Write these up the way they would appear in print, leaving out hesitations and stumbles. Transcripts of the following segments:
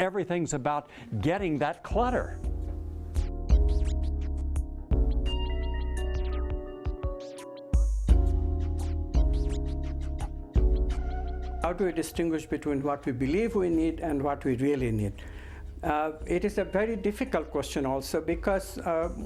everything's about getting that clutter. How do we distinguish between what we believe we need and what we really need? It is a very difficult question also, because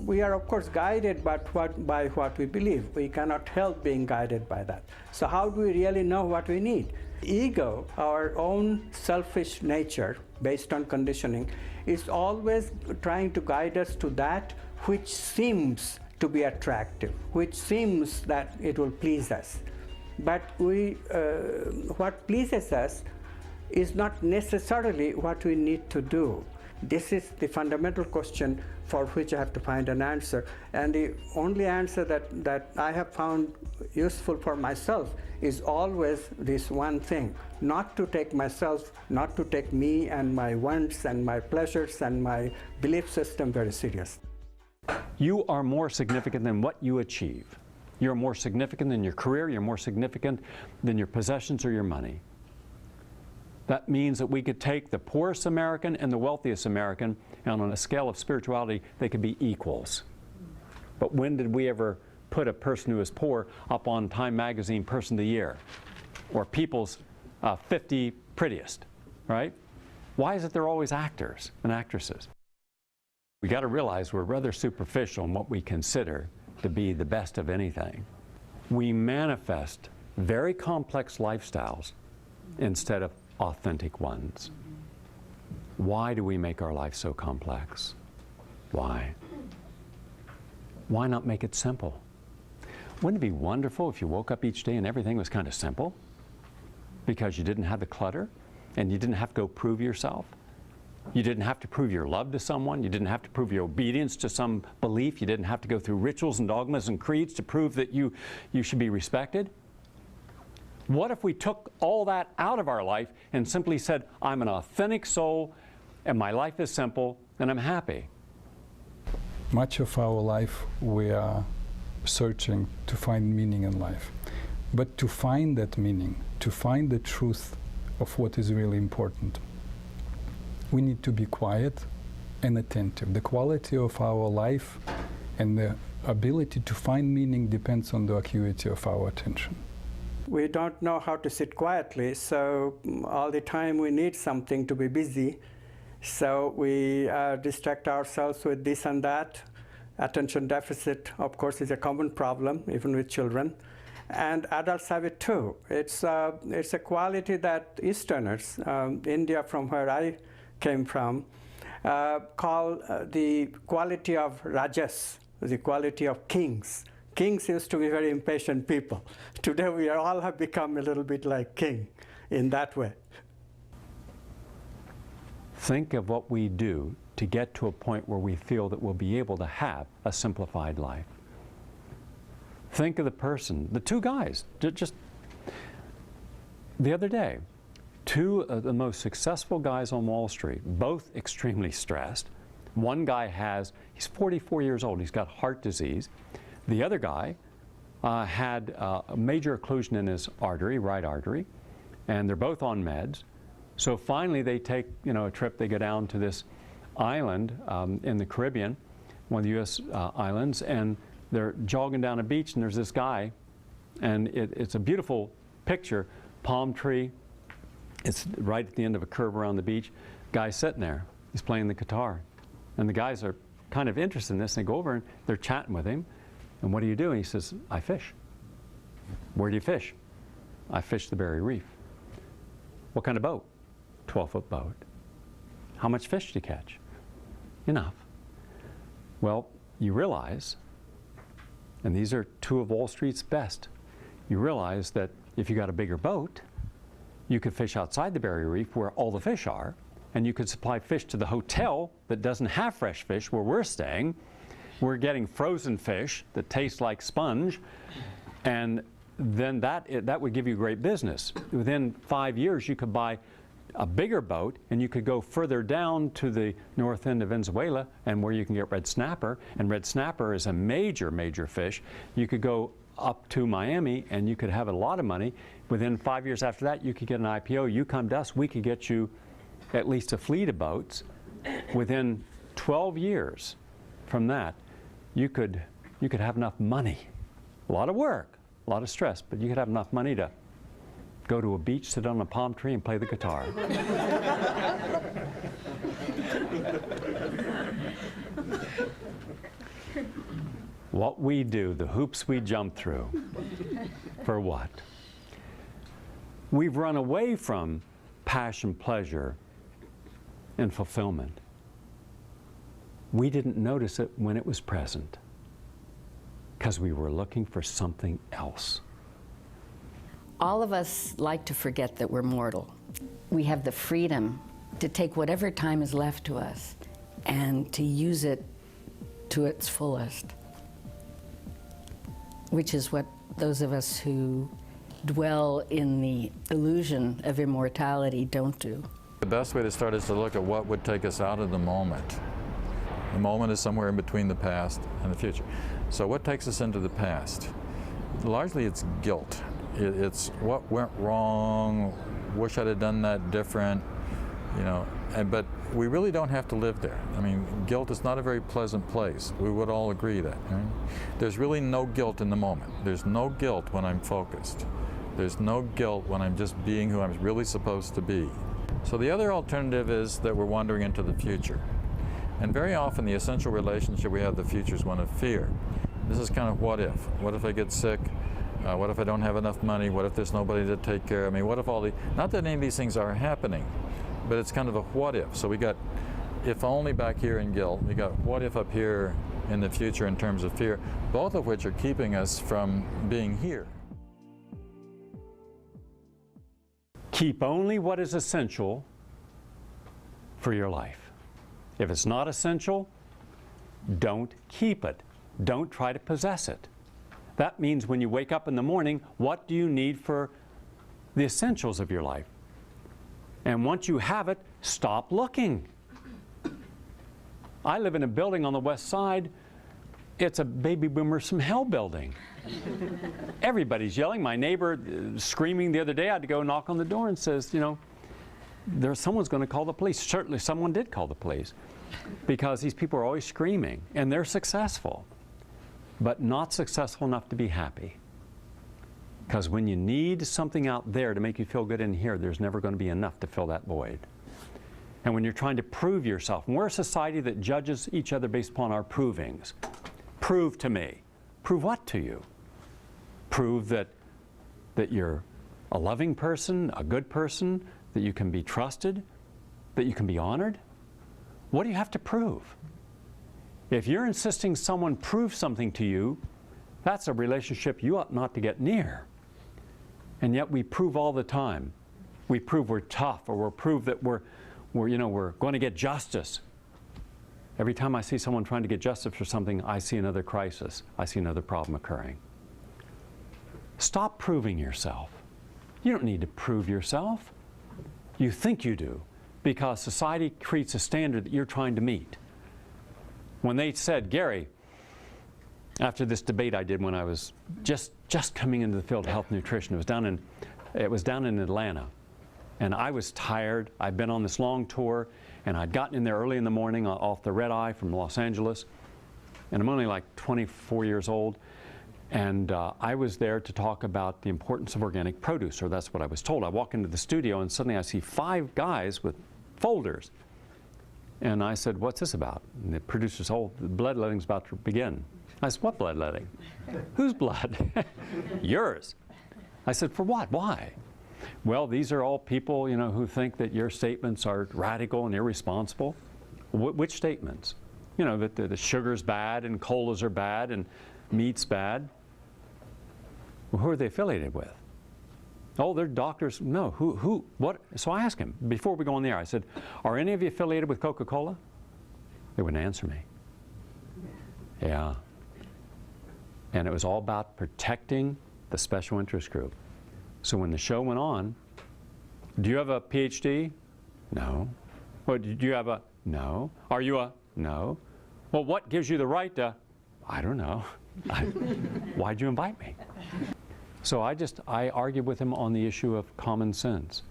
we are of course guided by what we believe. We cannot help being guided by that. So how do we really know what we need? Ego, our own selfish nature based on conditioning, is always trying to guide us to that which seems to be attractive, which seems that it will please us. But what pleases us is not necessarily what we need to do. This is the fundamental question for which I have to find an answer. And the only answer that I have found useful for myself is always this one thing: not to take myself, not to take me and my wants and my pleasures and my belief system very serious. You are more significant than what you achieve. You're more significant than your career, you're more significant than your possessions or your money. That means that we could take the poorest American and the wealthiest American, and on a scale of spirituality, they could be equals. But when did we ever put a person who is poor up on Time Magazine Person of the Year, or People's 50 Prettiest, right? Why is it they're always actors and actresses? We got to realize we're rather superficial in what we consider to be the best of anything. We manifest very complex lifestyles instead of authentic ones. Why do we make our life so complex? Why? Why not make it simple? Wouldn't it be wonderful if you woke up each day and everything was kind of simple? Because you didn't have the clutter and you didn't have to go prove yourself. You didn't have to prove your love to someone. You didn't have to prove your obedience to some belief. You didn't have to go through rituals and dogmas and creeds to prove that you should be respected. What if we took all that out of our life and simply said, I'm an authentic soul and my life is simple and I'm happy? Much of our life we are searching to find meaning in life. But to find that meaning, to find the truth of what is really important, we need to be quiet and attentive. The quality of our life and the ability to find meaning depends on the acuity of our attention. We don't know how to sit quietly, so all the time we need something to be busy. So we distract ourselves with this and that. Attention deficit, of course, is a common problem, even with children. And adults have it too. It's a quality that Easterners, India, from where I came from, call the quality of rajas, the quality of kings. Kings used to be very impatient people. Today we all have become a little bit like king in that way. Think of what we do to get to a point where we feel that we'll be able to have a simplified life. Think of the person, the two guys, just the other day, two of the most successful guys on Wall Street, both extremely stressed. One guy he's 44 years old, he's got heart disease. The other guy had a major occlusion in his artery, right artery, and they're both on meds. So finally they take a trip, they go down to this island in the Caribbean, one of the US islands, and they're jogging down a beach and there's this guy, and it's a beautiful picture, palm tree, it's right at the end of a curve around the beach. Guy's sitting there, he's playing the guitar. And the guys are kind of interested in this, and they go over and they're chatting with him. And what do you do? And he says, I fish. Where do you fish? I fish the Barrier Reef. What kind of boat? 12-foot boat. How much fish do you catch? Enough. Well, you realize, and these are two of Wall Street's best, you realize that if you got a bigger boat, you could fish outside the Barrier Reef where all the fish are, and you could supply fish to the hotel that doesn't have fresh fish where we're staying. We're getting frozen fish that taste like sponge, and then that would give you great business. Within 5 years, you could buy a bigger boat, and you could go further down to the north end of Venezuela, and where you can get red snapper, and red snapper is a major, major fish. You could go up to Miami, and you could have a lot of money. Within 5 years after that, you could get an IPO. You come to us, we could get you at least a fleet of boats. Within 12 years from that, you could have enough money, a lot of work, a lot of stress, but you could have enough money to go to a beach, sit on a palm tree, and play the guitar. What we do, the hoops we jump through, for what? We've run away from passion, pleasure, and fulfillment. We didn't notice it when it was present because we were looking for something else. All of us like to forget that we're mortal. We have the freedom to take whatever time is left to us and to use it to its fullest, which is what those of us who dwell in the illusion of immortality don't do. The best way to start is to look at what would take us out of the moment. The moment is somewhere in between the past and the future. So what takes us into the past? Largely it's guilt. It's what went wrong, wish I'd have done that different, but we really don't have to live there. I mean, guilt is not a very pleasant place. We would all agree that. Right? There's really no guilt in the moment. There's no guilt when I'm focused. There's no guilt when I'm just being who I'm really supposed to be. So the other alternative is that we're wandering into the future. And very often the essential relationship we have with the future is one of fear. This is kind of what if. What if I get sick? What if I don't have enough money? What if there's nobody to take care of me? What if all the, not that any of these things are happening, but it's kind of a what if. So we got if only back here in guilt, we got what if up here in the future in terms of fear, both of which are keeping us from being here. Keep only what is essential for your life. If it's not essential, don't keep it. Don't try to possess it. That means when you wake up in the morning, what do you need for the essentials of your life? And once you have it, stop looking. I live in a building on the west side. It's a baby boomers from hell building. Everybody's yelling. My neighbor screaming the other day. I had to go knock on the door and says, someone's going to call the police. Certainly someone did call the police because these people are always screaming and they're successful, but not successful enough to be happy. Because when you need something out there to make you feel good in here, there's never going to be enough to fill that void. And when you're trying to prove yourself, and we're a society that judges each other based upon our provings. Prove to me. Prove what to you? Prove that you're a loving person, a good person, that you can be trusted, that you can be honored? What do you have to prove? If you're insisting someone prove something to you, that's a relationship you ought not to get near. And yet we prove all the time. We prove we're tough, or we'll prove that we're going to get justice. Every time I see someone trying to get justice for something, I see another crisis. I see another problem occurring. Stop proving yourself. You don't need to prove yourself. You think you do, because society creates a standard that you're trying to meet. When they said, Gary, after this debate I did when I was just coming into the field of health and nutrition, it was down in Atlanta, and I was tired. I'd been on this long tour, and I'd gotten in there early in the morning off the red eye from Los Angeles, and I'm only like 24 years old, and I was there to talk about the importance of organic produce, or that's what I was told. I walk into the studio, and suddenly I see 5 guys with folders. And I said, what's this about? And the producer said, the bloodletting's about to begin. I said, what bloodletting? Whose blood? Yours. I said, for what? Why? Well, these are all people, who think that your statements are radical and irresponsible. Which statements? That the sugar's bad and colas are bad and meat's bad. Well, who are they affiliated with? Oh, they're doctors. No, who, what? So I asked him, before we go on the air, I said, are any of you affiliated with Coca-Cola? They wouldn't answer me. Yeah. And it was all about protecting the special interest group. So when the show went on, do you have a PhD? No. Well, do you have a? No. Are you a? No. Well, what gives you the right to? I don't know. Why'd you invite me? So I argued with him on the issue of common sense.